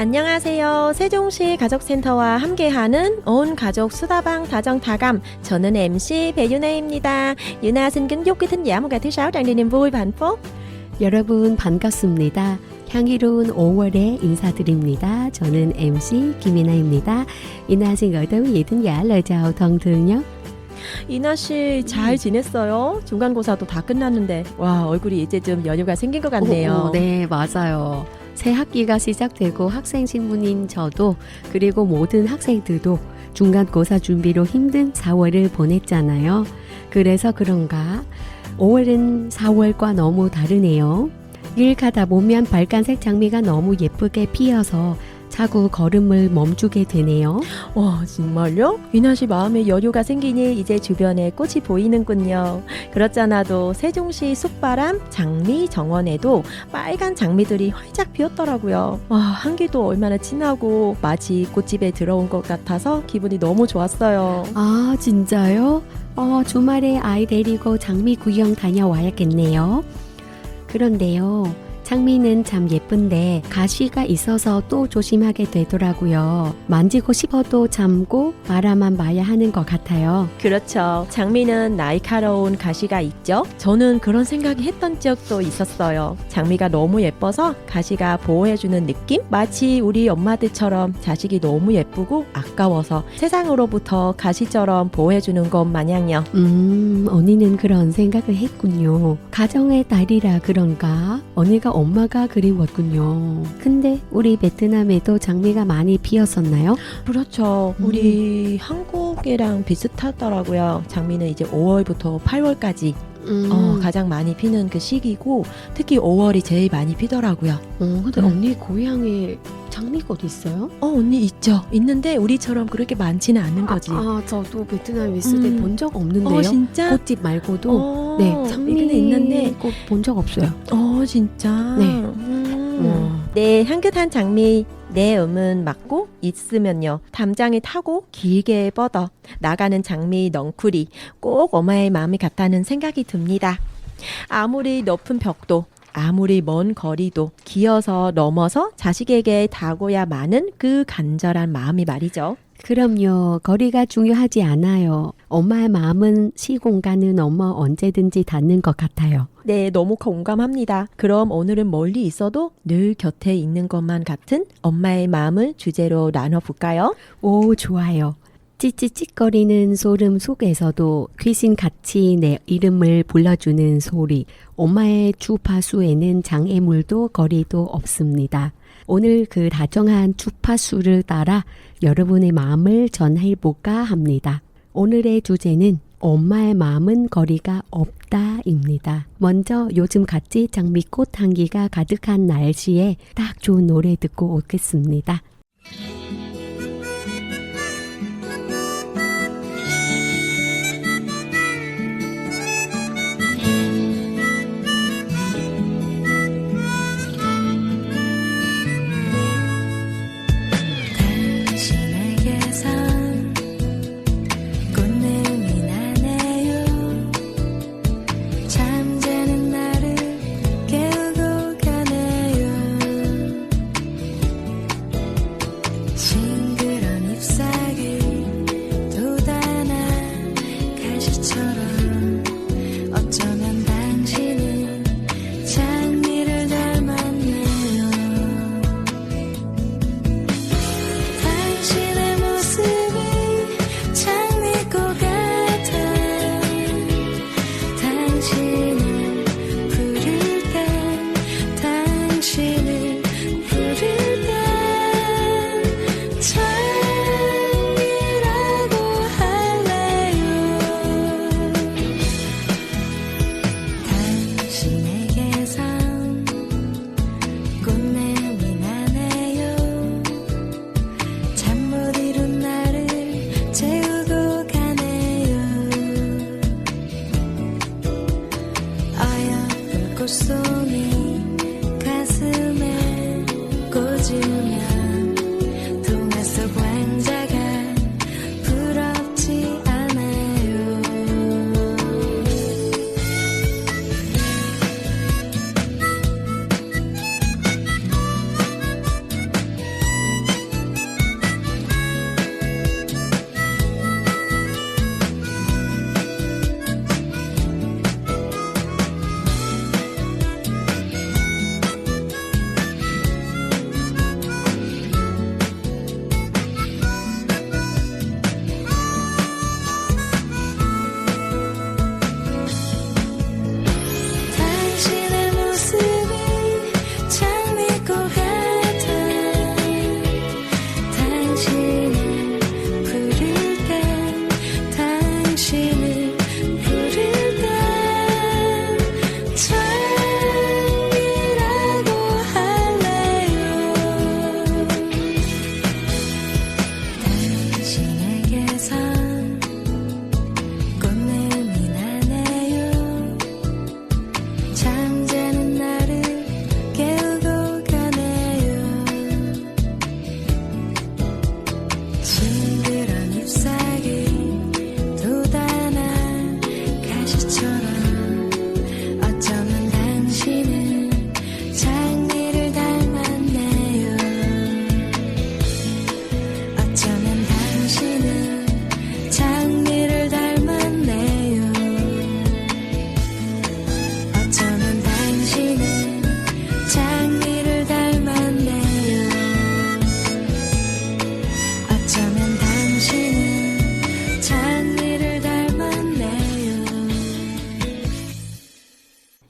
안녕하세요. 세종시 가족센터와 함께하는 온 가족 수다방 다정다감. 저는 MC 배윤아입니다. Yuna xin kính chúc quý thính giả một ngày thứ sáu tràn đầy niềm vui và hạnh phúc. 여러분 반갑습니다. 향기로운 5월에 인사드립니다. 저는 MC Kim-Yuna-입니다. Yuna xin gửi tới quý vị thính giả lời chào thân thương nhất. 이나 씨 잘 지냈어요? 중간고사도 다 끝났는데 와 얼굴이 이제 좀 여유가 생긴 것 같네요. 네, 맞아요. 새 학기가 시작되고 학생 신분인 저도 그리고 모든 학생들도 중간고사 준비로 힘든 4월을 보냈잖아요. 그래서 그런가 5월은 4월과 너무 다르네요. 길 가다 보면 빨간색 장미가 너무 예쁘게 피어서 자꾸 걸음을 멈추게 되네요. 와 정말요? 이나 씨 마음에 여유가 생기니 이제 주변에 꽃이 보이는군요. 그렇잖아도 세종시 숲바람 장미 정원에도 빨간 장미들이 활짝 피었더라고요. 와 향기도 얼마나 진하고 마치 꽃집에 들어온 것 같아서 기분이 너무 좋았어요. 아, 진짜요? 주말에 아이 데리고 장미 구경 다녀와야겠네요. 그런데요, 장미는 참 예쁜데 가시가 있어서 또 조심하게 되더라고요. 만지고 싶어도 참고 바라만 봐야 하는 것 같아요. 그렇죠. 장미는 날카로운 가시가 있죠. 저는 그런 생각이 했던 적도 있었어요. 장미가 너무 예뻐서 가시가 보호해주는 느낌? 마치 우리 엄마들처럼 자식이 너무 예쁘고 아까워서 세상으로부터 가시처럼 보호해주는 것 마냥요. 언니는 그런 생각을 했군요. 가정의 딸이라 그런가? 언니가 엄마가 그리웠군요. 근데 우리 베트남에도 장미가 많이 피었었나요? 그렇죠. 우리 한국이랑 비슷하더라고요. 장미는 이제 5월부터 8월까지 가장 많이 피는 그 시기고 특히 5월이 제일 많이 피더라고요. 근데 언니 고향에 장미꽃 있어요? 언니 있죠. 있는데 우리처럼 그렇게 많지는 않은 거지. 저도 베트남에 있을 때 본 적 없는데요. 진짜? 꽃집 말고도 네, 장미 있는데 꽃 본 적 없어요. 진짜? 네. 네, 향긋한 장미 내 음은 맡고 있으면요. 담장에 타고 길게 뻗어 나가는 장미 넝쿨이 꼭 엄마의 마음이 같다는 생각이 듭니다. 아무리 높은 벽도 아무리 먼 거리도 기어서 넘어서 자식에게 닿고야 마는 그 간절한 마음이 말이죠. 그럼요. 거리가 중요하지 않아요. 엄마의 마음은 시공간은 엄마 언제든지 닿는 것 같아요. 네, 너무 공감합니다. 그럼 오늘은 멀리 있어도 늘 곁에 있는 것만 같은 엄마의 마음을 주제로 나눠볼까요? 오, 좋아요. 찌찌찌거리는 소름 속에서도 귀신같이 내 이름을 불러주는 소리. 엄마의 주파수에는 장애물도 거리도 없습니다. 오늘 그 다정한 주파수를 따라 여러분의 마음을 전해볼까 합니다. 오늘의 주제는 엄마의 마음은 거리가 없다입니다. 먼저 요즘같이 장미꽃 향기가 가득한 날씨에 딱 좋은 노래 듣고 오겠습니다.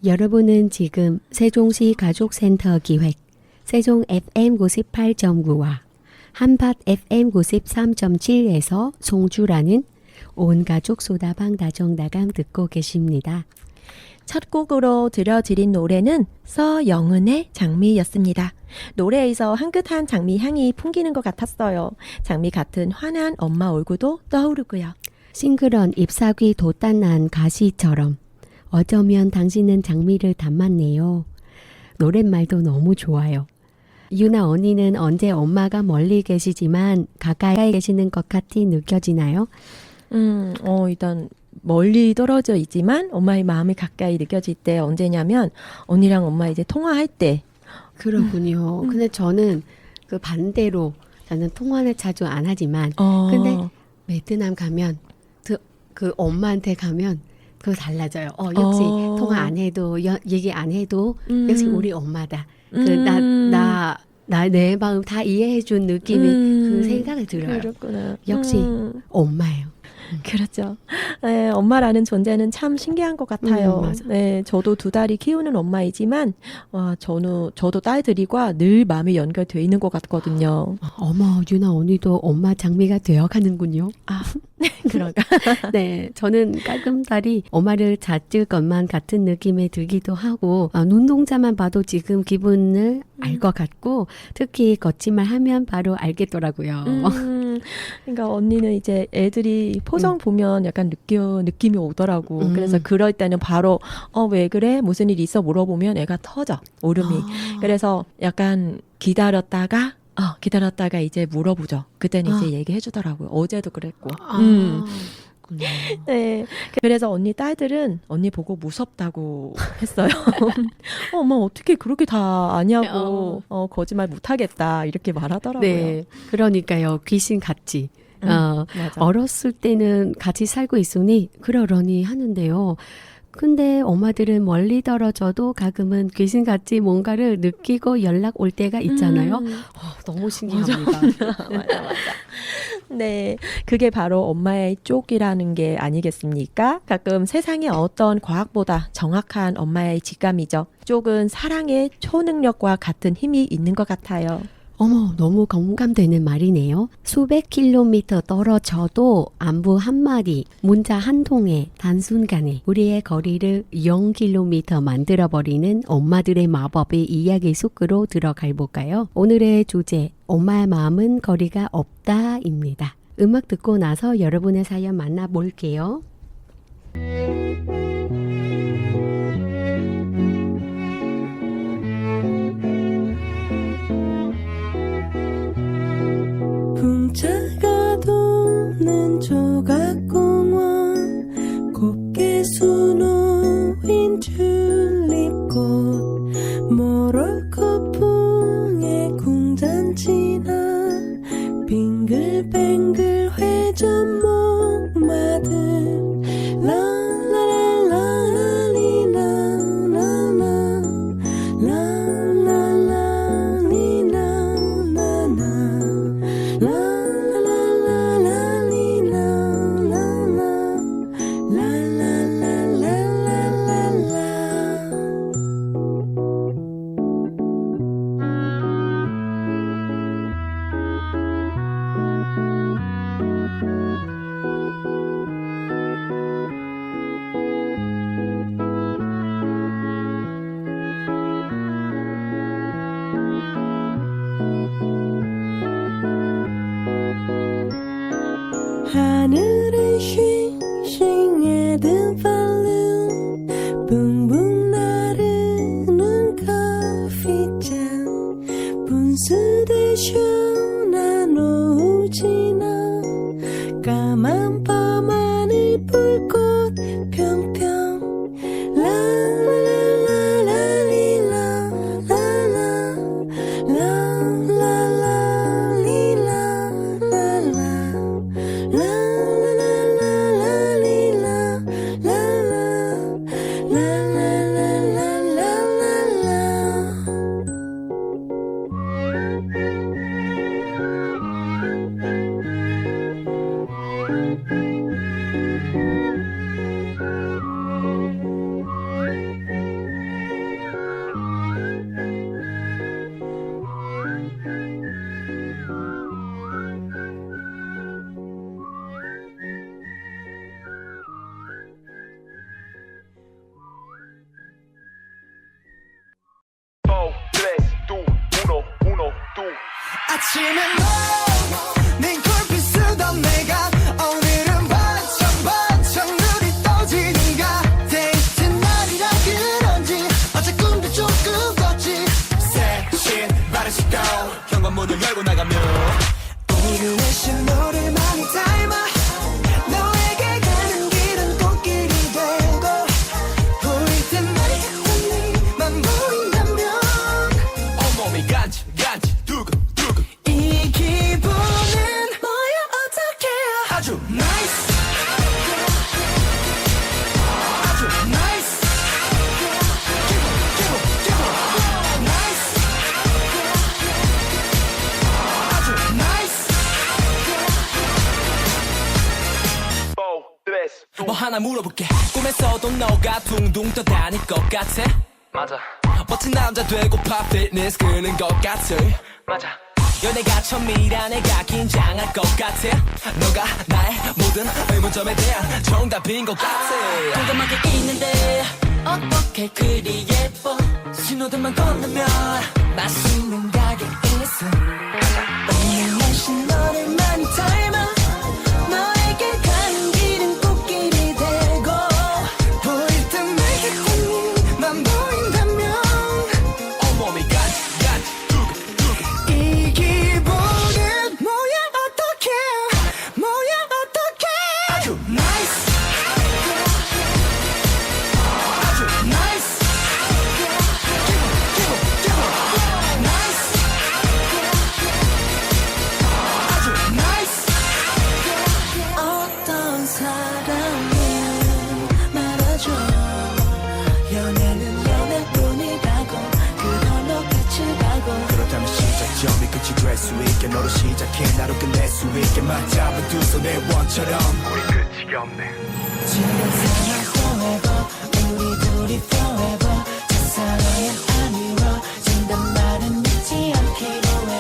여러분은 지금 세종시 가족센터 기획 세종 FM 98.9와 한밭 FM 93.7에서 송주라는 온 가족 소다방 다정다감 듣고 계십니다. 첫 곡으로 들려드린 노래는 서영은의 장미였습니다. 노래에서 향긋한 장미 향이 풍기는 것 같았어요. 장미 같은 환한 엄마 얼굴도 떠오르고요. 싱그런 잎사귀 돋단난 가시처럼 어쩌면 당신은 장미를 담았네요. 노랫말도 너무 좋아요. 유나 언니는 언제 엄마가 멀리 계시지만 가까이 계시는 것 같이 느껴지나요? 일단 멀리 떨어져 있지만 엄마의 마음이 가까이 느껴질 때 언제냐면 언니랑 엄마 이제 통화할 때. 그렇군요. 근데 저는 그 반대로 저는 통화를 자주 안 하지만 근데 베트남 가면 그 엄마한테 가면 그거 달라져요. 역시 통화 안 해도 얘기 안 해도 역시 우리 엄마다. 내 마음 다 이해해준 느낌이 그 생각이 들어요. 그렇구나. 역시 엄마예요. 그렇죠. 네, 엄마라는 존재는 참 신기한 것 같아요. 맞아. 네, 저도 두 딸이 키우는 엄마이지만 저도 딸들이과 늘 마음이 연결되어 있는 것 같거든요. 어머, 유나 언니도 엄마 장미가 되어가는군요. 아, 그런가? 네, 저는 깔끔달이 엄마를 잣을 것만 같은 느낌이 들기도 하고 눈동자만 봐도 지금 기분을 알 것 같고 특히 거짓말 하면 바로 알겠더라고요. 그러니까 언니는 이제 애들이 포정 보면 약간 느낌이 오더라고. 그래서 그럴 때는 바로 왜 그래? 무슨 일 있어? 물어보면 애가 터져. 울음이. 그래서 약간 기다렸다가 이제 물어보죠. 그때는 이제 얘기해 주더라고요. 어제도 그랬고. 네. 그래서 언니 딸들은 언니 보고 무섭다고 했어요. 엄마 어떻게 그렇게 다 아냐고. 거짓말 못 하겠다. 이렇게 말하더라고요. 네, 그러니까요. 귀신 같지. 맞아. 어렸을 때는 같이 살고 있으니 그러려니 하는데요. 근데 엄마들은 멀리 떨어져도 가끔은 귀신같이 뭔가를 느끼고 연락 올 때가 있잖아요. 너무 신기합니다. 맞아. 네, 그게 바로 엄마의 쪽이라는 게 아니겠습니까? 가끔 세상의 어떤 과학보다 정확한 엄마의 직감이죠. 쪽은 사랑의 초능력과 같은 힘이 있는 것 같아요. 어머, 너무 공감되는 말이네요. 수백 킬로미터 떨어져도 안부 한마디, 문자 한 통에 단순간에 우리의 거리를 0km 만들어버리는 엄마들의 마법의 이야기 속으로 들어가 볼까요? 오늘의 주제, 엄마의 마음은 거리가 없다입니다. 음악 듣고 나서 여러분의 사연 만나볼게요. 풍차가 도는 조각공원 곱게 수놓인 튤립꽃 모로코 풍의 궁전지나 빙글뱅글 회전 목마들 하늘에 싱싱해 든 발룬 붕붕 나르는 커피잔 분수대 시원한 오후 지나 까만 밤하늘 불꽃 평평 아침에 네 콜빛 쓰던 내가 오늘은 반짝반짝 눈이 떠지는가 데이트 날이라 그런지 어제 꿈도 조금 꿨지 새신 바른 시고 현관문을 열고 나가면 오늘은 내 신호를 많이 닮아 너에게 가는 길은 꽃길이 되고 보일 때마다 네만 보인다면 온몸이 간지 두근두근 이 기분은 뭐야 어떡해 아주 나이스 아주 나이스 기분 나이스 아주 나이스 뭐 하나 물어볼게 꿈에서도 너가 둥둥 떠다닐 것 같아 맞아 멋진 남자 되고파 피트니스 끄는 것 같아 맞아 연애가 처음이라 내가 긴장할 것 같아 너가 나의 모든 의문점에 대한 정답인 것 같아 동감하게 있는데 어떻게 그리 예뻐 신호등만 건너면 맛있는 가게 있어 오늘 날씨 너를 많이 닮아 너에게 가는 길은 꽃길이 되고 보일 때마다 난 보인다면 온몸이 간지 두근두근 이 기분은 뭐야 어떡해 아주 나이스 아주 나이스 기분 나이스 아주 나이스 어떤 사람은 말아줘 연애는 연애뿐이라고 그걸로 끝을 가고 그렇다면 시작점이 끝이 될 수 있게 너로 시작해 나로 끝낼 수 있게 맞잡은 두 손의 원처럼 우리 끝이 없네 지금 사랑 forever 우리 둘이 forever 첫사랑은 안 이루어진단 말은 믿지 않기로 해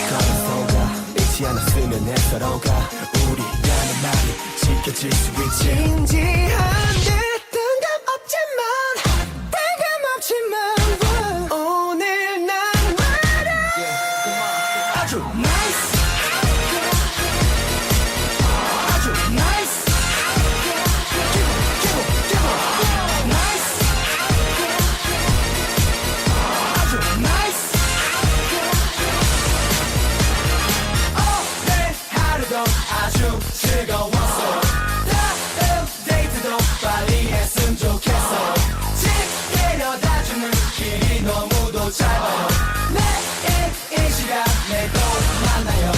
가면서가 잊지 않았으면 해 서로가 우리라는 말이 지켜질 수 있지 진지한데 뜬금없지만 오늘 난 말야 아주 나이스 아주 나이스 기분 나이스 아주 나이스 오늘 하루도 아주 즐거웠어 다음 데이트도 빨리 했으면 좋겠어 집 데려다주는 길이 너무도 짧아요 내일 이 시간에 또 만나요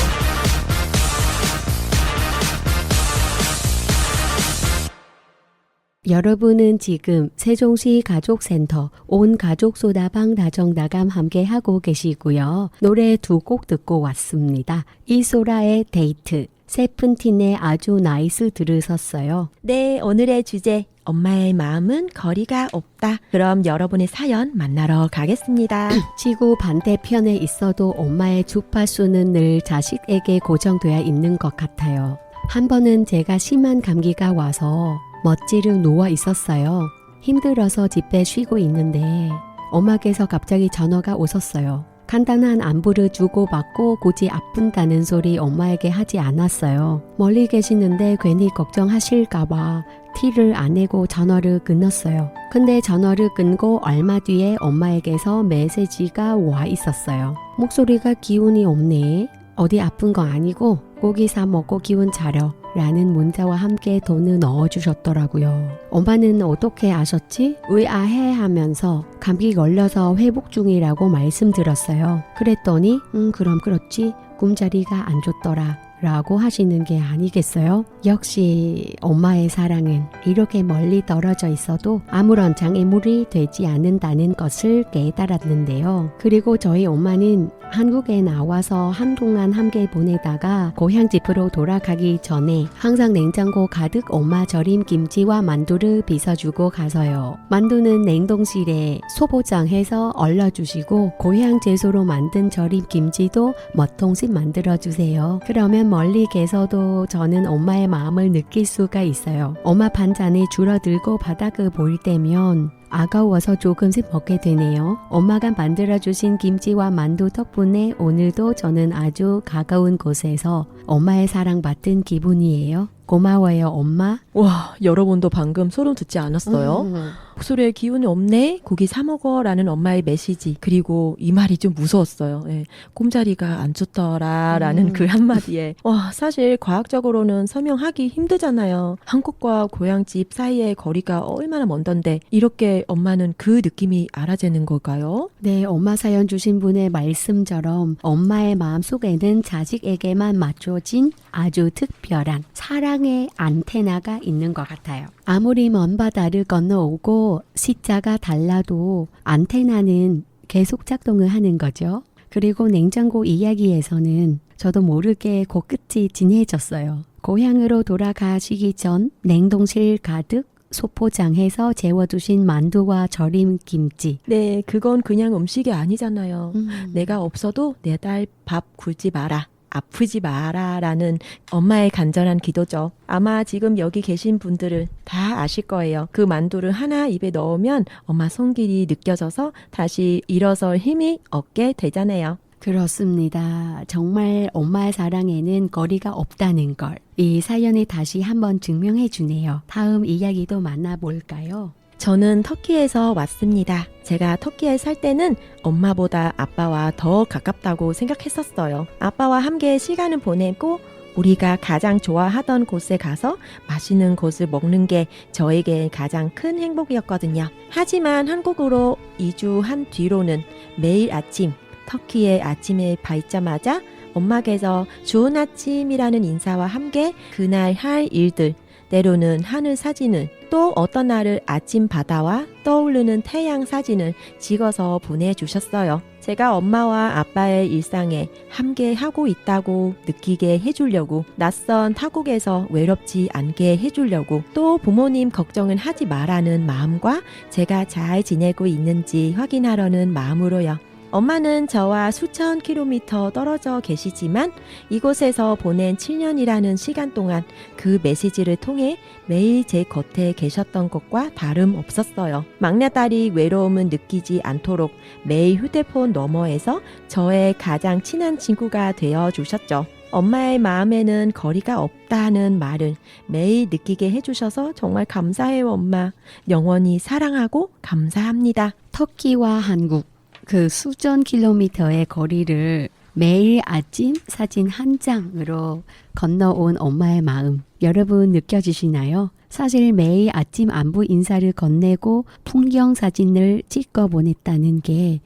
여러분은 지금 세종시 가족센터 온 가족 소다방 다정다감 함께 하고 계시고요. 노래 두 곡 듣고 왔습니다. 이소라의 데이트, 세븐틴의 아주 나이스 들으셨어요. 네, 오늘의 주제 엄마의 마음은 거리가 없다. 그럼 여러분의 사연 만나러 가겠습니다. 지구 반대편에 있어도 엄마의 주파수는 늘 자식에게 고정되어 있는 것 같아요. 한 번은 제가 심한 감기가 와서 멋지르 누워 있었어요. 힘들어서 집에 쉬고 있는데 엄마께서 갑자기 전화가 오셨어요. 간단한 안부를 주고받고 굳이 아픈다는 소리 엄마에게 하지 않았어요. 멀리 계시는데 괜히 걱정하실까봐 티를 안 내고 전화를 끊었어요. 근데 전화를 끊고 얼마 뒤에 엄마에게서 메시지가 와 있었어요. 목소리가 기운이 없네. 어디 아픈 거 아니고 고기 사 먹고 기운 차려. 라는 문자와 함께 돈을 넣어주셨더라고요. 엄마는 어떻게 아셨지? 의아해 하면서 감기 걸려서 회복 중이라고 말씀드렸어요. 그랬더니 그럼 그렇지 꿈자리가 안 좋더라 라고 하시는 게 아니겠어요? 역시 엄마의 사랑은 이렇게 멀리 떨어져 있어도 아무런 장애물이 되지 않는다는 것을 깨달았는데요. 그리고 저희 엄마는 한국에 나와서 한동안 함께 보내다가 고향집으로 돌아가기 전에 항상 냉장고 가득 엄마 절임 김치와 만두를 빚어주고 가서요. 만두는 냉동실에 소포장해서 얼려주시고 고향 제소로 만든 절임 김치도 몇 통씩 만들어주세요. 그러면 멀리 계서도 저는 엄마의 마음을 느낄 수가 있어요. 엄마 반찬이 줄어들고 바닥을 보일 때면 아까워서 조금씩 먹게 되네요. 엄마가 만들어주신 김치와 만두 덕분에 오늘도 저는 아주 가까운 곳에서 엄마의 사랑받은 기분이에요. 고마워요, 엄마. 와, 여러분도 방금 소름 돋지 않았어요? 목소리에 기운이 없네? 고기 사 먹어 라는 엄마의 메시지. 그리고 이 말이 좀 무서웠어요. 예, 꼼자리가 안 좋더라 라는 그 한마디에. 와, 사실 과학적으로는 설명하기 힘들잖아요. 한국과 고향집 사이의 거리가 얼마나 먼던데 이렇게 엄마는 그 느낌이 알아채는 걸까요? 네, 엄마 사연 주신 분의 말씀처럼 엄마의 마음속에는 자식에게만 맞춰진 아주 특별한 사랑의 안테나가 있는 것 같아요. 아무리 먼 바다를 건너오고 시자가 달라도 안테나는 계속 작동을 하는 거죠. 그리고 냉장고 이야기에서는 저도 모르게 코끝이 진해졌어요. 고향으로 돌아가시기 전 냉동실 가득 소포장해서 재워두신 만두와 절임 김치. 네, 그건 그냥 음식이 아니잖아요. 내가 없어도 내 딸 밥 굶지 마라. 아프지 마라 라는 엄마의 간절한 기도죠. 아마 지금 여기 계신 분들은 다 아실 거예요. 그 만두를 하나 입에 넣으면 엄마 손길이 느껴져서 다시 일어설 힘이 얻게 되잖아요. 그렇습니다. 정말 엄마의 사랑에는 거리가 없다는 걸 이 사연이 다시 한번 증명해 주네요. 다음 이야기도 만나볼까요? 저는 터키에서 왔습니다. 제가 터키에 살 때는 엄마보다 아빠와 더 가깝다고 생각했었어요. 아빠와 함께 시간을 보내고 우리가 가장 좋아하던 곳에 가서 맛있는 것을 먹는 게 저에게 가장 큰 행복이었거든요. 하지만 한국으로 이주한 뒤로는 매일 아침 터키의 아침에 밝자마자 엄마께서 좋은 아침이라는 인사와 함께 그날 할 일들, 때로는 하늘 사진을, 또 어떤 날을 아침 바다와 떠오르는 태양 사진을 찍어서 보내주셨어요. 제가 엄마와 아빠의 일상에 함께 하고 있다고 느끼게 해주려고, 낯선 타국에서 외롭지 않게 해주려고, 또 부모님 걱정은 하지 말라는 마음과 제가 잘 지내고 있는지 확인하려는 마음으로요. 엄마는 저와 수천 킬로미터 떨어져 계시지만 이곳에서 보낸 7년이라는 시간 동안 그 메시지를 통해 매일 제 곁에 계셨던 것과 다름없었어요. 막내딸이 외로움을 느끼지 않도록 매일 휴대폰 너머에서 저의 가장 친한 친구가 되어주셨죠. 엄마의 마음에는 거리가 없다는 말을 매일 느끼게 해주셔서 정말 감사해요, 엄마. 영원히 사랑하고 감사합니다. 터키와 한국 그 수천 킬로미터의 거리를 매일 아침 사진 한 장으로 건너온 엄마의 마음 여러분 느껴지시나요? 사실 매일 아침 안부 인사를 건네고 풍경 사진을 찍어 보냈다는 게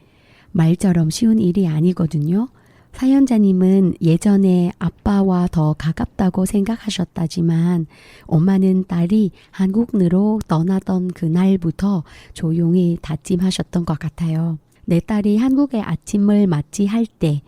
말처럼 쉬운 일이 아니거든요. 사연자님은 예전에 아빠와 더 가깝다고 생각하셨다지만 엄마는 딸이 한국으로 떠나던 그날부터 조용히 다짐하셨던 것 같아요. 내 딸이 한국의 아침을 맞이할 때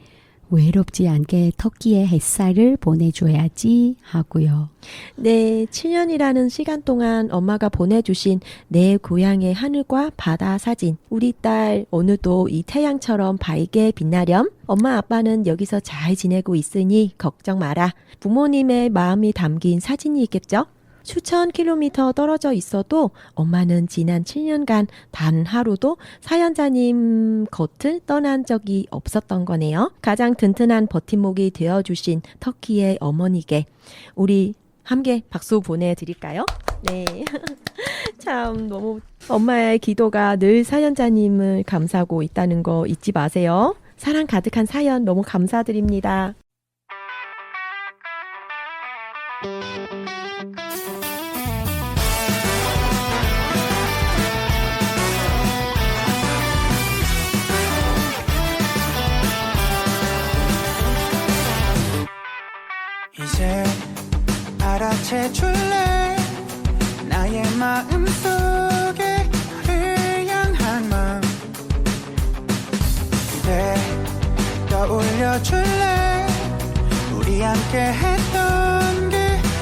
외롭지 않게 터키의 햇살을 보내줘야지 하고요. 네, 7년이라는 시간 동안 엄마가 보내주신 내 고향의 하늘과 바다 사진. 우리 딸 오늘도 이 태양처럼 밝게 빛나렴. 엄마 아빠는 여기서 잘 지내고 있으니 걱정 마라. 부모님의 마음이 담긴 사진이 있겠죠? 수천 킬로미터 떨어져 있어도 엄마는 지난 7년간 단 하루도 사연자님 곁을 떠난 적이 없었던 거네요. 가장 든든한 버팀목이 되어주신 터키의 어머니께 우리 함께 박수 보내드릴까요? 네. 참 너무 엄마의 기도가 늘 사연자님을 감싸고 있다는 거 잊지 마세요. 사랑 가득한 사연 너무 감사드립니다. 이제 알아채 줄래 나의 마음속에 너를 향한 마음 그대 떠올려 줄래 우리 함께 했던 그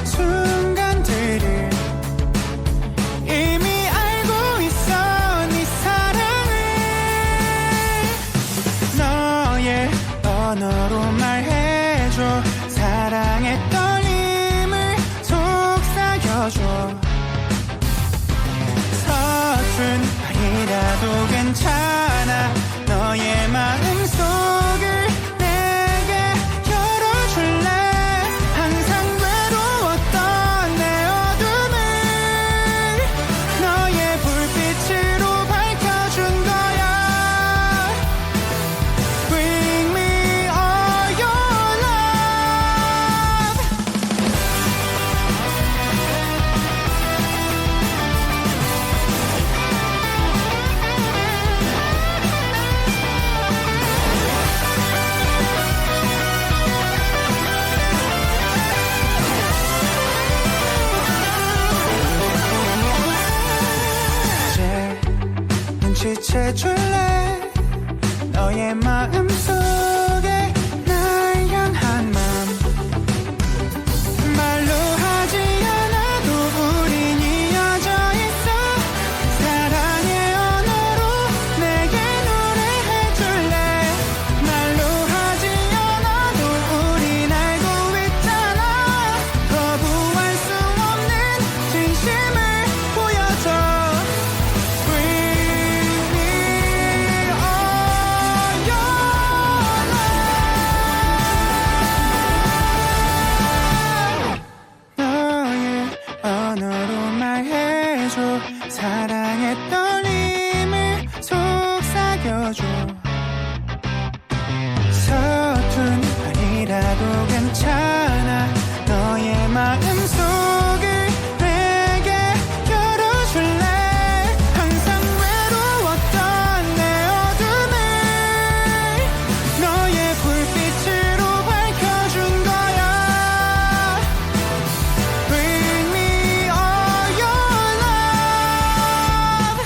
순간들을 이미 알고 있어 네 사랑을 너의 언어로 말해줘 사랑해 괜찮아 너의 마음속을 내게 열어줄래 항상 외로웠던 내 어둠을 너의 불빛으로 밝혀준 거야 Bring me all your love 이제 눈치채줄래 너의 마음속에 날 향한 맘 말로 하지 않아도 우린 이어져 있어 사랑의 언어로 내게 노래해줄래 말로 하지 않아도 우린 알고 있잖아 거부할 수 없는 진심을 보여줘 Bring me all your love 너의 언어로 말해줘 사랑의 떨림을 속삭여줘 서툰 말이라도 괜찮아 너의 마음속을 내게 열어줄래 항상 외로웠던 내 어둠을 너의 불빛으로 밝혀준 거야 Bring me all your love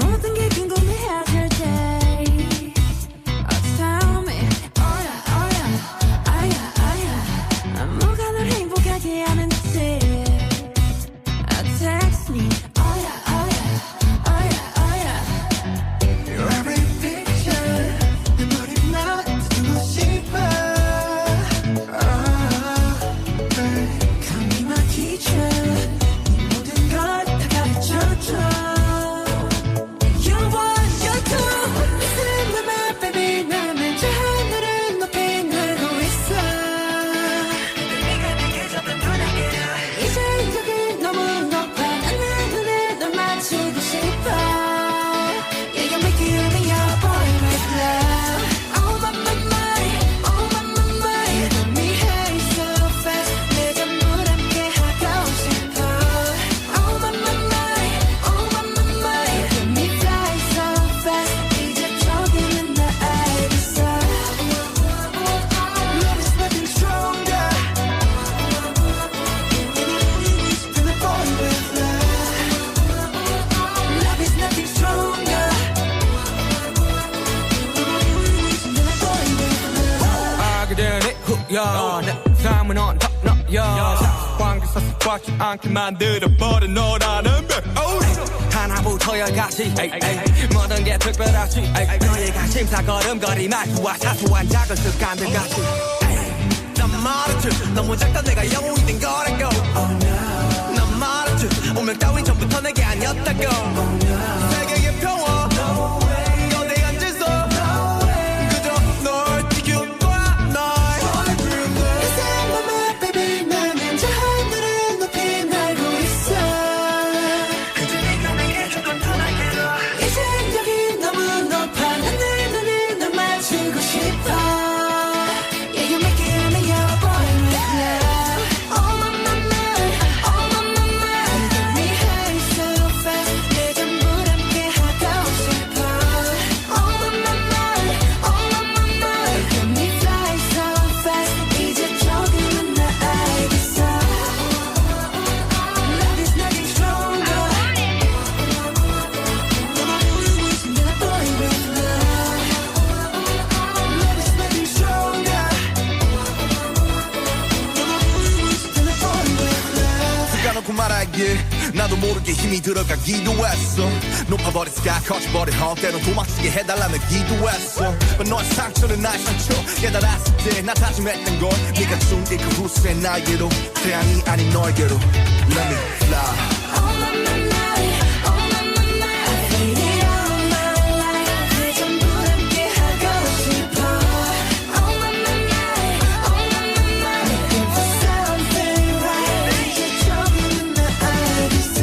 모든 게 궁금해하실 때 Tell me oh yeah 뭐가 널 행복하게 하는지 Text me oh yeah Your every picture 내 머리 놔두고 싶어 Call me my teacher 네 모든 걸 다 가르쳐줘 You want you too Listen to my baby 나는 저 하늘을 높이 날고 있어 네가 내게 줬던 눈에게 이제 여기 너무 높아 내 눈에 널 맞추고 싶어 Yeah you make it in your boy with love Oh my you got me high so fast 내 전부 함께 하고 싶어 Oh my you got me fly so fast 이제 저기는 나 알겠어 Love is nothing stronger than a boy with love Love is nothing stronger than a boy with love 아 그대는 내 후여 내 삶은 언덕너여 관계사 습관치 않게 만들어버린 너라는 배 하나부터 열까지 모든 게 특별하지 너의 관심사 걸음걸이 말투와 사소한 작은 습관들 같이 난 말했지 너무 작다 내가 영웅이 된 거라고 난 말했지 운명 따윈 전부터 내게 아니었다고 세계의 평화 거대한 질서 그저 널 지킬 거야 널 Listen to my baby 나는 저 하늘을 높이 날고 있어 그저 네가 내게 조금 편하게도 이제 여기 너무 높아 내 눈에 널 맞추고 싶어 Yeah you make it in your boy with love Oh my you got me high so fast 내 전부 함께 모르게 힘이 들어가기도 했어 높아버린 sky 커져버린 헛 때론 도망치게 해달라며 기도했어 But 너의 상처는 나의 상처 깨달았을 때 나 다짐했던 걸 네가 준 이 그 후세 나에게로 태양이 아닌 너에게로 Let me fly All of my life, all of my life, I feel it all my life. 그 전부 함께 하고 싶어. All of my life, all of my life, looking for something right. 이제 조금은 나 알겠어.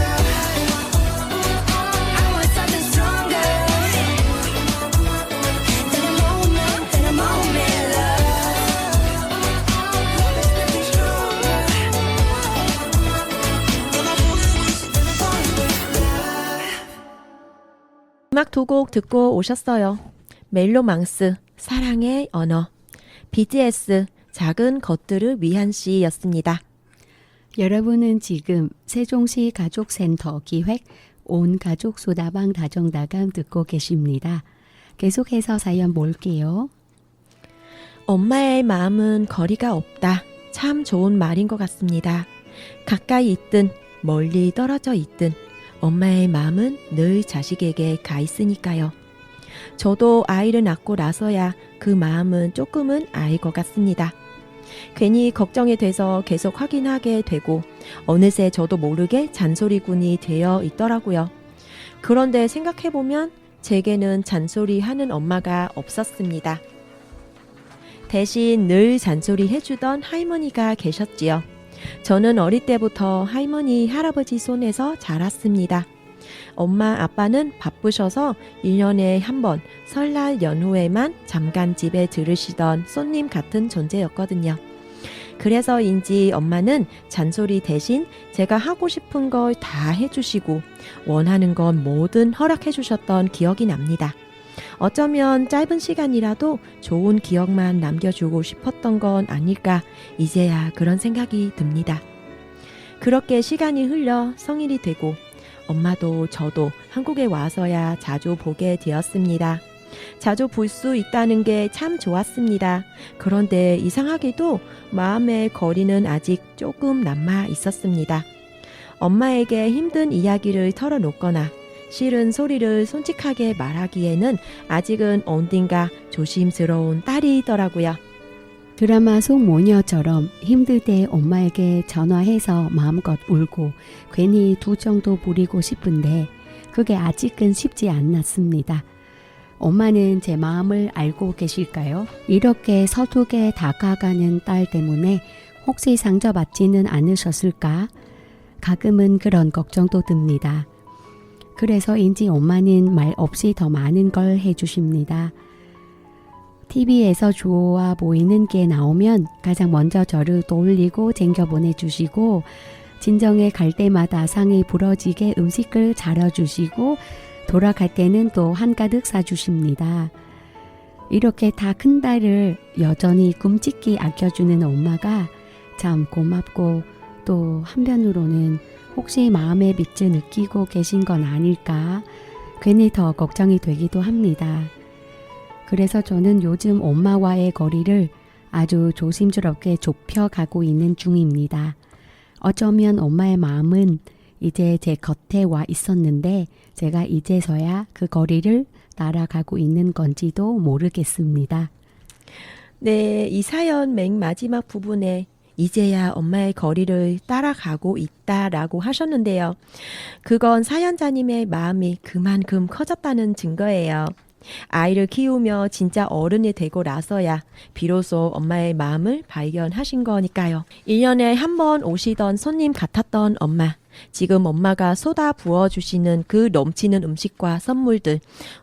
I want something stronger than a moment, than a moment, love. There's nothing stronger than a falling with love. 음악 두 곡 듣고 오셨어요. 멜로망스, 사랑의 언어, BTS, 작은 것들을 위한 시였습니다. 여러분은 지금 세종시 가족센터 기획 온 가족 소다방 다정다감 듣고 계십니다. 계속해서 사연 볼게요. 엄마의 마음은 거리가 없다. 참 좋은 말인 것 같습니다. 가까이 있든 멀리 떨어져 있든 엄마의 마음은 늘 자식에게 가 있으니까요. 저도 아이를 낳고 나서야 그 마음은 조금은 알 것 같습니다. 괜히 걱정이 돼서 계속 확인하게 되고 어느새 저도 모르게 잔소리꾼이 되어 있더라고요. 그런데 생각해보면 제게는 잔소리하는 엄마가 없었습니다. 대신 늘 잔소리 해주던 할머니가 계셨지요. 저는 어릴 때부터 할머니, 할아버지 손에서 자랐습니다. 엄마, 아빠는 바쁘셔서 1년에 한 번 설날 연휴에만 잠깐 집에 들으시던 손님 같은 존재였거든요. 그래서인지 엄마는 잔소리 대신 제가 하고 싶은 걸 다 해주시고 원하는 건 뭐든 허락해 주셨던 기억이 납니다. 어쩌면 짧은 시간이라도 좋은 기억만 남겨주고 싶었던 건 아닐까 이제야 그런 생각이 듭니다. 그렇게 시간이 흘러 성인이 되고 엄마도 저도 한국에 와서야 자주 보게 되었습니다. 자주 볼 수 있다는 게 참 좋았습니다. 그런데 이상하게도 마음의 거리는 아직 조금 남아 있었습니다. 엄마에게 힘든 이야기를 털어놓거나 싫은 소리를 솔직하게 말하기에는 아직은 어딘가 조심스러운 딸이더라고요. 드라마 속 모녀처럼 힘들 때 엄마에게 전화해서 마음껏 울고 괜히 두정도 부리고 싶은데 그게 아직은 쉽지 않았습니다. 엄마는 제 마음을 알고 계실까요? 이렇게 서투게 다가가는 딸 때문에 혹시 상처받지는 않으셨을까? 가끔은 그런 걱정도 듭니다. 그래서인지 엄마는 말 없이 더 많은 걸 해주십니다. TV에서 좋아 보이는 게 나오면 가장 먼저 저를 떠올리고 챙겨 보내주시고 진정에 갈 때마다 상이 부러지게 음식을 차려주시고 돌아갈 때는 또 한가득 사주십니다. 이렇게 다 큰 딸을 여전히 굶찍히 아껴주는 엄마가 참 고맙고 또 한편으로는 혹시 마음의 빛을 느끼고 계신 건 아닐까 괜히 더 걱정이 되기도 합니다. 그래서 저는 요즘 엄마와의 거리를 아주 조심스럽게 좁혀가고 있는 중입니다. 어쩌면 엄마의 마음은 이제 제 곁에 와 있었는데 제가 이제서야 그 거리를 따라가고 있는 건지도 모르겠습니다. 네, 이 사연 맨 마지막 부분에 이제야 엄마의 거리를 따라가고 있다라고 하셨는데요. 그건 사연자님의 마음이 그만큼 커졌다는 증거예요. 아이를 키우며 진짜 어른이 되고 나서야 비로소 엄마의 마음을 발견하신 거니까요. 1년에 한 번 오시던 손님 같았던 엄마. 지금 엄마가 쏟아 부어주시는 그 넘치는 음식과 선물들.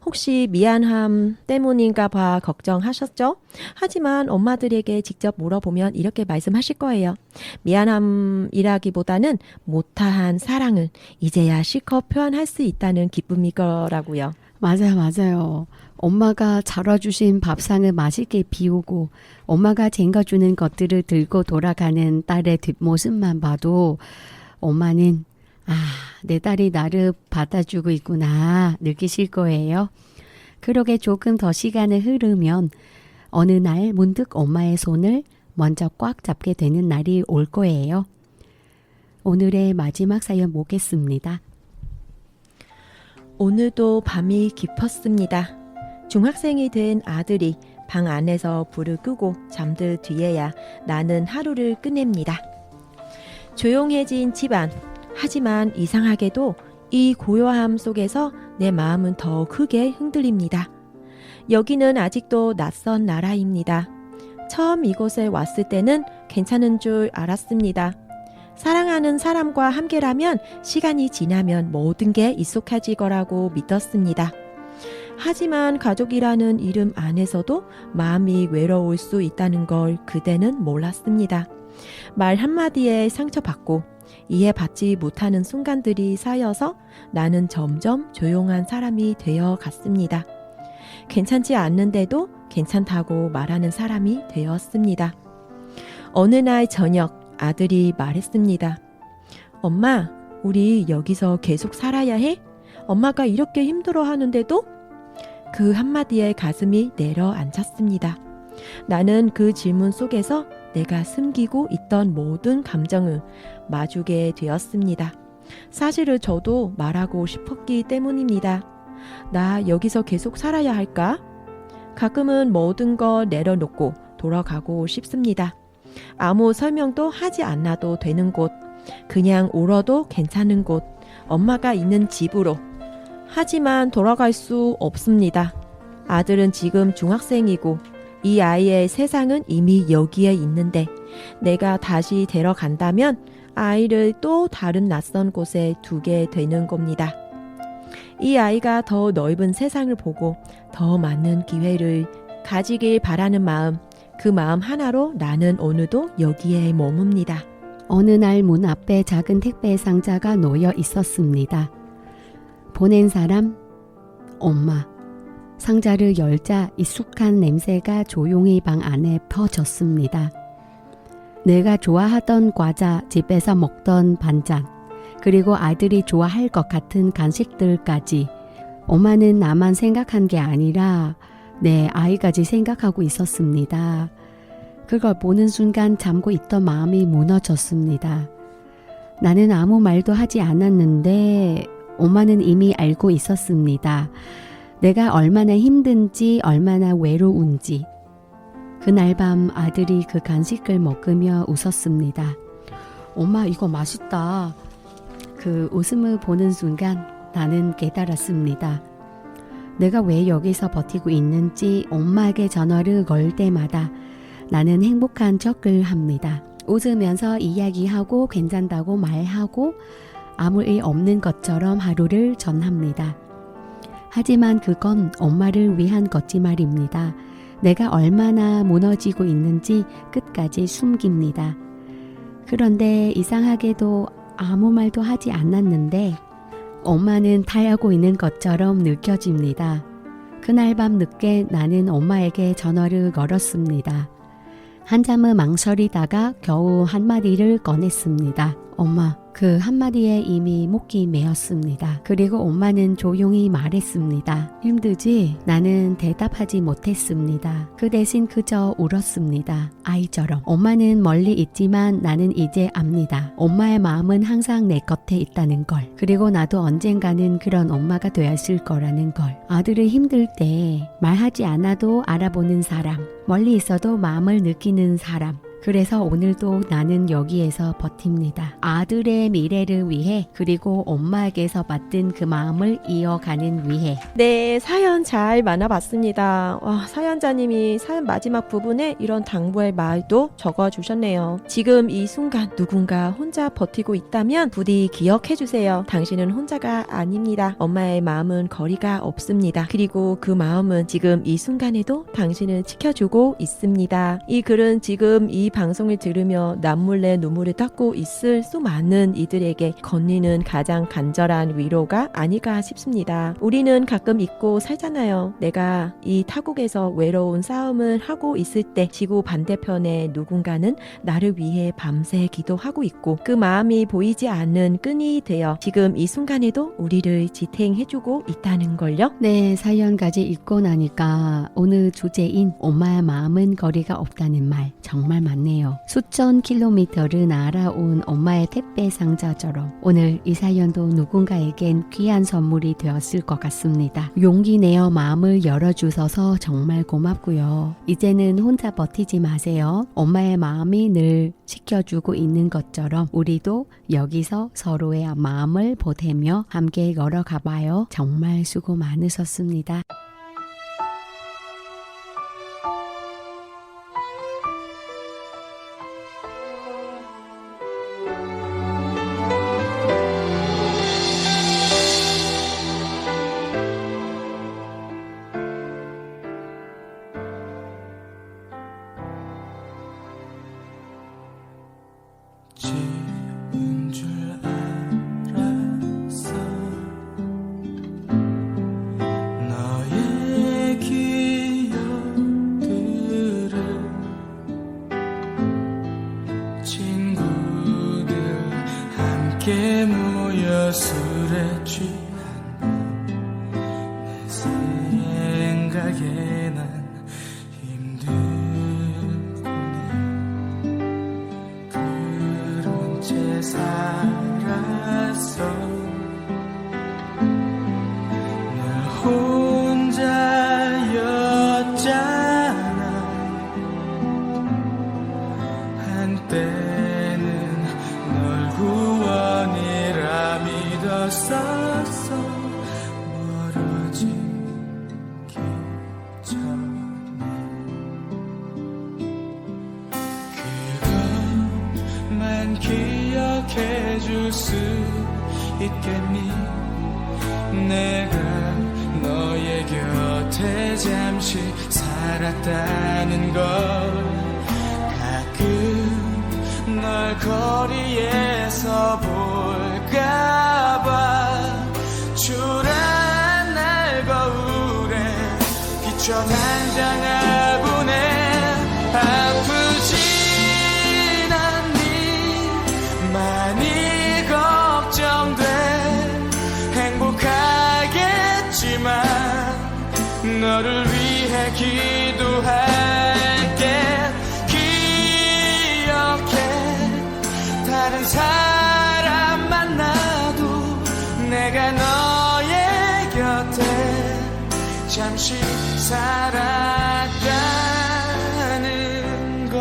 혹시 미안함 때문인가 봐 걱정하셨죠? 하지만 엄마들에게 직접 물어보면 이렇게 말씀하실 거예요. 미안함이라기보다는 못다한 사랑을 이제야 실컷 표현할 수 있다는 기쁨이거라고요. 맞아요. 엄마가 차려주신 밥상을 맛있게 비우고 엄마가 챙겨주는 것들을 들고 돌아가는 딸의 뒷모습만 봐도 엄마는 내 딸이 나를 받아주고 있구나 느끼실 거예요. 그러게 조금 더 시간을 흐르면 어느 날 문득 엄마의 손을 먼저 꽉 잡게 되는 날이 올 거예요. 오늘의 마지막 사연 보겠습니다. 오늘도 밤이 깊었습니다. 중학생이 된 아들이 방 안에서 불을 끄고 잠들 뒤에야 나는 하루를 끝냅니다. 조용해진 집안. 하지만 이상하게도 이 고요함 속에서 내 마음은 더 크게 흔들립니다. 여기는 아직도 낯선 나라입니다. 처음 이곳에 왔을 때는 괜찮은 줄 알았습니다. 사랑하는 사람과 함께라면 시간이 지나면 모든 게 익숙해질 거라고 믿었습니다. 하지만 가족이라는 이름 안에서도 마음이 외로울 수 있다는 걸 그때는 몰랐습니다. 말 한마디에 상처받고 이해받지 못하는 순간들이 쌓여서 나는 점점 조용한 사람이 되어 갔습니다. 괜찮지 않는데도 괜찮다고 말하는 사람이 되었습니다. 어느 날 저녁 아들이 말했습니다. 엄마, 우리 여기서 계속 살아야 해? 엄마가 이렇게 힘들어 하는데도? 그 한마디에 가슴이 내려앉았습니다. 나는 그 질문 속에서 내가 숨기고 있던 모든 감정을 마주게 되었습니다. 사실은 저도 말하고 싶었기 때문입니다. 나 여기서 계속 살아야 할까? 가끔은 모든 걸 내려놓고 돌아가고 싶습니다. 아무 설명도 하지 않아도 되는 곳, 그냥 울어도 괜찮은 곳, 엄마가 있는 집으로. 하지만 돌아갈 수 없습니다. 아들은 지금 중학생이고 이 아이의 세상은 이미 여기에 있는데 내가 다시 데려간다면 아이를 또 다른 낯선 곳에 두게 되는 겁니다. 이 아이가 더 넓은 세상을 보고 더 많은 기회를 가지길 바라는 마음, 그 마음 하나로 나는 오늘도 여기에 머뭅니다. 어느 날 문 앞에 작은 택배 상자가 놓여 있었습니다. 보낸 사람, 엄마. 상자를 열자 익숙한 냄새가 조용히 방 안에 퍼졌습니다. 내가 좋아하던 과자, 집에서 먹던 반찬, 그리고 아들이 좋아할 것 같은 간식들까지. 엄마는 나만 생각한 게 아니라 내 아이까지 생각하고 있었습니다. 그걸 보는 순간 잠고 있던 마음이 무너졌습니다. 나는 아무 말도 하지 않았는데 엄마는 이미 알고 있었습니다. 내가 얼마나 힘든지, 얼마나 외로운지. 그날 밤 아들이 그 간식을 먹으며 웃었습니다. 엄마, 이거 맛있다. 그 웃음을 보는 순간 나는 깨달았습니다. 내가 왜 여기서 버티고 있는지 엄마에게 전화를 걸 때마다 나는 행복한 척을 합니다. 웃으면서 이야기하고 괜찮다고 말하고 아무 일 없는 것처럼 하루를 전합니다. 하지만 그건 엄마를 위한 거짓말입니다. 내가 얼마나 무너지고 있는지 끝까지 숨깁니다. 그런데 이상하게도 아무 말도 하지 않았는데 엄마는 타하고 있는 것처럼 느껴집니다. 그날 밤 늦게 나는 엄마에게 전화를 걸었습니다. 한참을 망설이다가 겨우 한마디를 꺼냈습니다. 엄마, 그 한마디에 이미 목이 메었습니다. 그리고 엄마는 조용히 말했습니다. 힘들지? 나는 대답하지 못했습니다. 그 대신 그저 울었습니다. 아이처럼. 엄마는 멀리 있지만 나는 이제 압니다. 엄마의 마음은 항상 내 곁에 있다는 걸. 그리고 나도 언젠가는 그런 엄마가 되었을 거라는 걸. 아들이 힘들 때 말하지 않아도 알아보는 사람. 멀리 있어도 마음을 느끼는 사람. 그래서 오늘도 나는 여기에서 버팁니다. 아들의 미래를 위해, 그리고 엄마에게서 받은 그 마음을 이어가는 위해. 네, 사연 잘 만나봤습니다. 와, 사연자님이 사연 마지막 부분에 이런 당부의 말도 적어주셨네요. 지금 이 순간 누군가 혼자 버티고 있다면 부디 기억해주세요. 당신은 혼자가 아닙니다. 엄마의 마음은 거리가 없습니다. 그리고 그 마음은 지금 이 순간에도 당신을 지켜주고 있습니다. 이 글은 지금 이 방송을 들으며 남몰래 눈물을 닦고 있을 수 많은 이들에게 건네는 가장 간절한 위로가 아닐까 싶습니다. 우리는 가끔 잊고 살잖아요. 내가 이 타국에서 외로운 싸움을 하고 있을 때 지구 반대편에 누군가는 나를 위해 밤새 기도하고 있고 그 마음이 보이지 않는 끈이 되어 지금 이 순간에도 우리를 지탱해주고 있다는 걸요. 네, 사연까지 읽고 나니까 오늘 주제인 엄마의 마음은 거리가 없다는 말 정말 많네요. 수천 킬로미터를 날아온 엄마의 택배 상자처럼 오늘 이 사연도 누군가에겐 귀한 선물이 되었을 것 같습니다. 용기 내어 마음을 열어주셔서 정말 고맙고요. 이제는 혼자 버티지 마세요. 엄마의 마음이 늘 지켜주고 있는 것처럼 우리도 여기서 서로의 마음을 보태며 함께 걸어가봐요. 정말 수고 많으셨습니다. 지운 줄 알았어 너의 기억들을 친구들 함께 모여 술에 취한 내 생각에 난 힘들구나 살았어 늘 혼자였잖아 한때는 널 구원이라 믿었었어 멀어지기 전에 그것만 기억해줄 수 있겠니 내가 너의 곁에 잠시 살았다는 걸 가끔 널 거리에서 볼까봐 초라한 날 거울에 비춰 단장하고네 아프진 않니 많이 걱정돼 행복하겠지만 너를 위해 기도할게 기억해 다른 사람 만나도 내가 너의 곁에 잠시 살았다는 것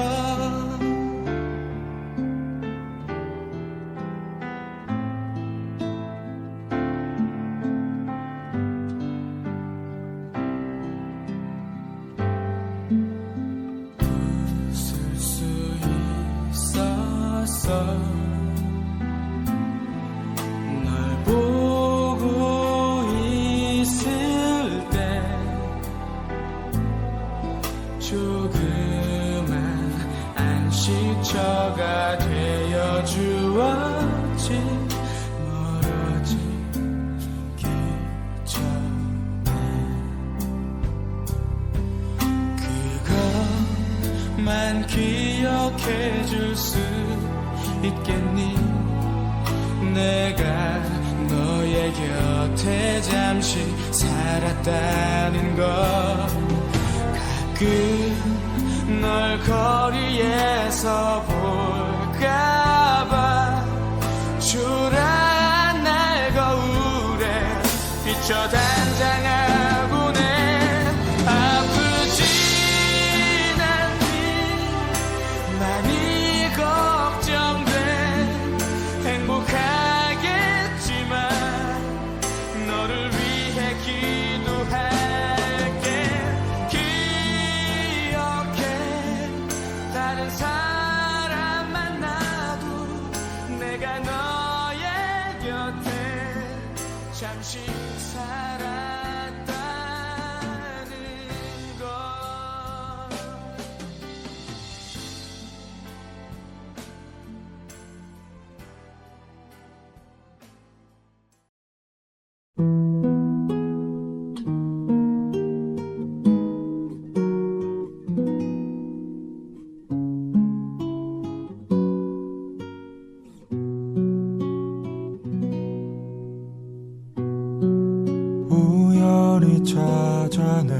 웃을 수 있었어 널 보고 있을 때 조그만 안식처가 되어 주었지 멀어지기 전에 그것만 기억해 줄 수 있겠니 내가 너의 곁에 잠시 살았다는 것 가끔 널 거리에서 볼까봐 초라한 날 거울에 비춰 단장하고네 아프진 않니 많이 걱정돼 행복하겠지만 너를 위해 기도할게 기억해 다른 사람 만나도 내가 너의 곁에 잠시 살았다는 것 우연히 찾아낸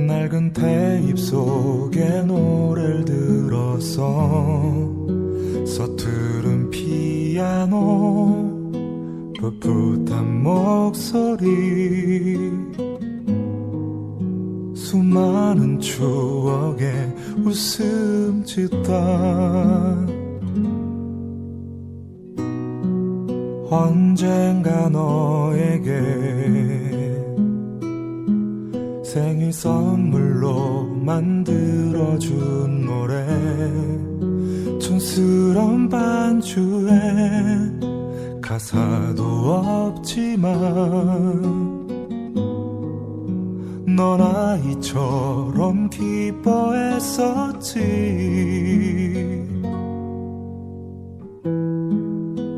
낡은 테이프 속에 노래를 들었어. 서투른 피아노 풋풋한 목소리 수많은 추억에 웃음 짓다. 언젠가 너에게 생일 선물로 만들어준 노래 촌스러운 반주에 가사도 없지만 넌 아이처럼 기뻐했었지.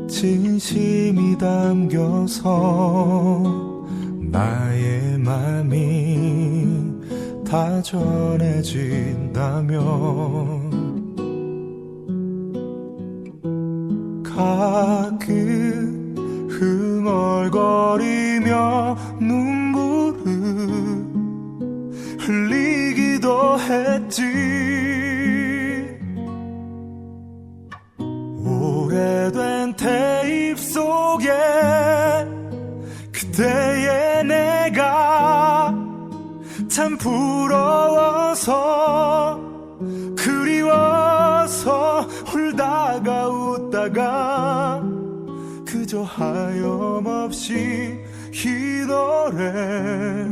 진심이 담겨서 나의 맘이 다 전해진다면 가끔 흥얼거리며 눈물을 흘리기도 했지. 오래된 테이프 속에 그때의 내가 참 부러워서 그리워서 울다가 웃다가 그저 하염없이 이 노래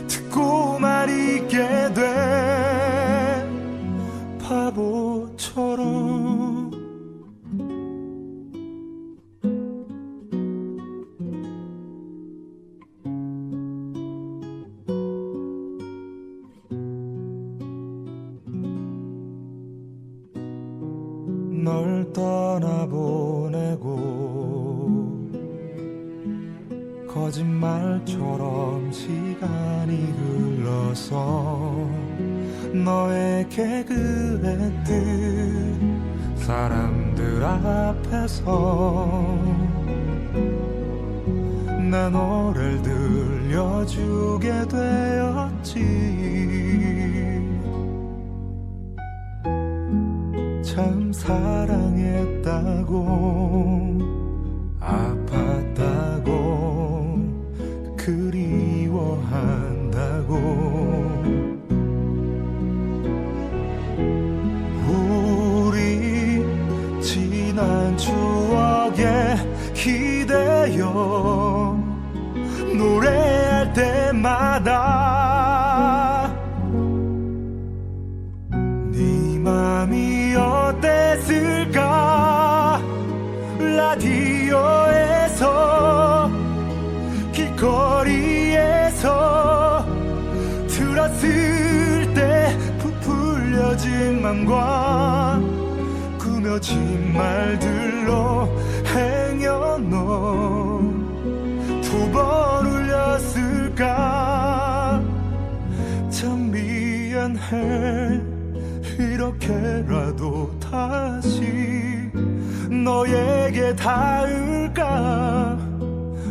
듣고만 있게 돼. 바보처럼 널 떠나보내고 거짓말처럼 시간이 흘러서 너에게 그랬듯 사람들 앞에서 내 노래를 들려주게 되었지. 참 사랑했다고 아팠다고 그리워한다고 우리 지난 추억에 기대어 노래할 때마다 네 맘이 어땠을까. 라디오에서 길거리에서 들었을 때 부풀려진 맘과 꾸며진 말들로 행여놓은 두 번 울렸을까. 참 미안해. 이렇게라도 다시 너에게 닿을까.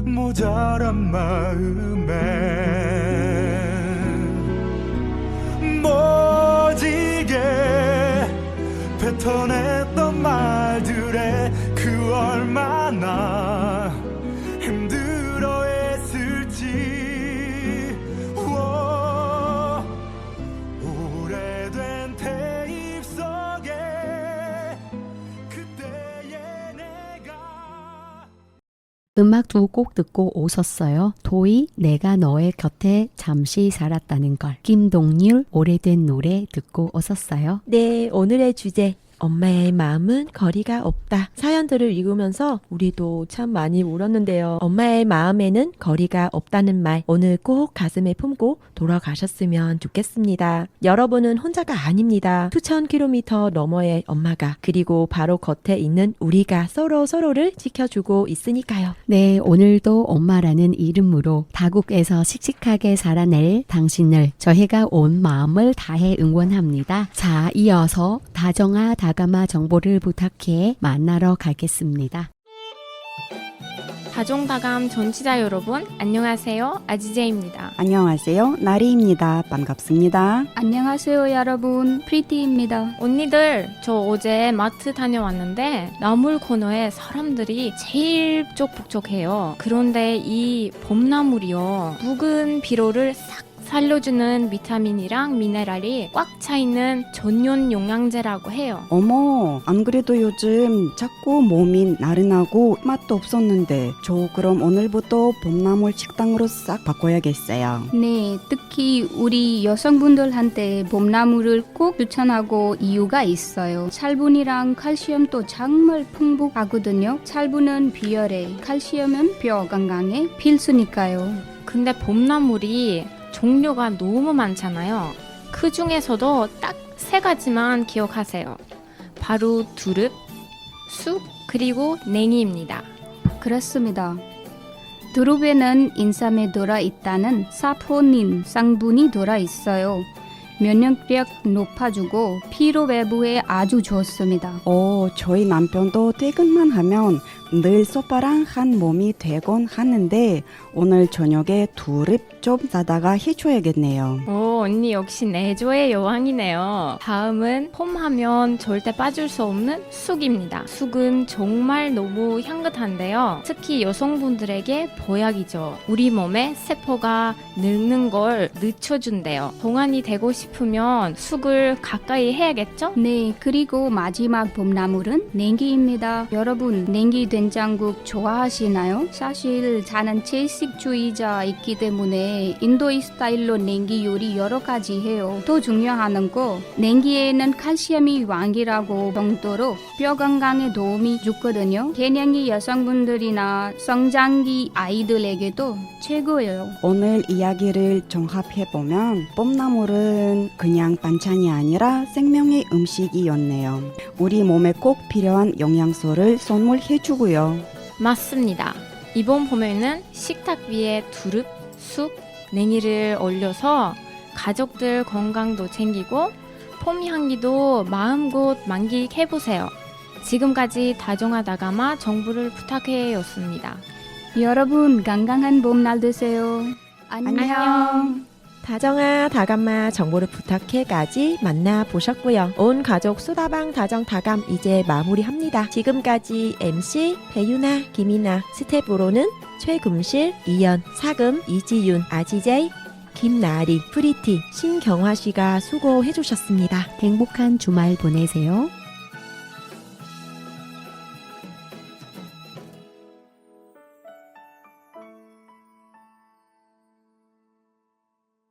모자란 마음에 모지게 뱉어냈던 말들에 그 얼마나 힘들어했을지. 오래된 테이프 속에 그때의 내가. 음악 두 곡 듣고 오셨어요. 도희 내가 너의 곁에 잠시 살았다는 걸, 김동률 오래된 노래 듣고 오셨어요. 네, 오늘의 주제 엄마의 마음은 거리가 없다. 사연들을 읽으면서 우리도 참 많이 울었는데요. 엄마의 마음에는 거리가 없다는 말 오늘 꼭 가슴에 품고 돌아가셨으면 좋겠습니다. 여러분은 혼자가 아닙니다. 수천 킬로미터 너머의 엄마가 그리고 바로 겉에 있는 우리가 서로를 지켜주고 있으니까요. 네, 오늘도 엄마라는 이름으로 다국에서 씩씩하게 살아낼 당신을 저희가 온 마음을 다해 응원합니다. 자, 이어서 다정아 다가마 정보를 부탁해 만나러 가겠습니다. 다종다감 전치자 여러분, 안녕하세요. 아지제입니다. 안녕하세요. 나리입니다. 반갑습니다. 안녕하세요 여러분, 프리티입니다. 언니들, 저 어제 마트 다녀왔는데 나물 코너에 사람들이 제일 북적북적해요. 그런데 이 봄나물이요, 묵은 피로를 싹 살려주는 비타민이랑 미네랄이 꽉 차있는 전용 영양제라고 해요. 어머, 안 그래도 요즘 자꾸 몸이 나른하고 맛도 없었는데 저 그럼 오늘부터 봄나물 식당으로 싹 바꿔야겠어요. 네, 특히 우리 여성분들한테 봄나물을 꼭 추천하고 이유가 있어요. 찰분이랑 칼슘도 정말 풍부하거든요. 찰분은 비열에, 칼슘은 뼈 건강에 필수니까요. 근데 봄나물이 종류가 너무 많잖아요. 그 중에서도 딱 3가지만 기억하세요. 바로 두릅, 쑥, 그리고 냉이입니다. 그렇습니다. 두릅에는 인삼에 들어있다는 사포닌 성분이 들어있어요. 면역력 높아주고 피로 회복에 아주 좋습니다. 저희 남편도 퇴근만 하면 늘 소파랑 한 몸이 되곤 하는데 오늘 저녁에 두릅 좀 사다가 해줘야겠네요. 언니 역시 내조의 여왕이네요. 다음은 봄하면 절대 빠질 수 없는 쑥입니다. 쑥은 정말 너무 향긋한데요. 특히 여성분들에게 보약이죠. 우리 몸에 세포가 늙는 걸 늦춰준대요. 동안이 되고 싶으면 쑥을 가까이 해야겠죠? 네, 그리고 마지막 봄나물은 냉기입니다. 여러분, 냉기 된장국 좋아하시나요? 사실 저는 채식주의자 있기 때문에 인도의 스타일로 냉기 요리 여러 가지 해요. 더 중요한 거, 냉기에는 칼슘이 왕이라고 정도로 뼈 건강에 도움이 주거든요. 갱년기 여성분들이나 성장기 아이들에게도 최고예요. 오늘 이야기를 종합해보면 봄나물은 그냥 반찬이 아니라 생명의 음식이었네요. 우리 몸에 꼭 필요한 영양소를 선물해주고요. 맞습니다. 이번 봄에는 식탁 위에 두릅, 쑥, 냉이를 올려서 가족들 건강도 챙기고 봄 향기도 마음껏 만끽해보세요. 지금까지 다정하다가마 정보를 부탁해였습니다. 여러분, 건강한 봄날 되세요. 안녕. 다정아 다감마 정보를 부탁해까지 만나보셨고요. 온 가족 수다방 다정다감 이제 마무리합니다. 지금까지 MC 배유나, 김이나, 스텝으로는 최금실, 이연, 사금, 이지윤, 아지제이, 김나리, 프리티, 신경화씨가 수고해주셨습니다. 행복한 주말 보내세요.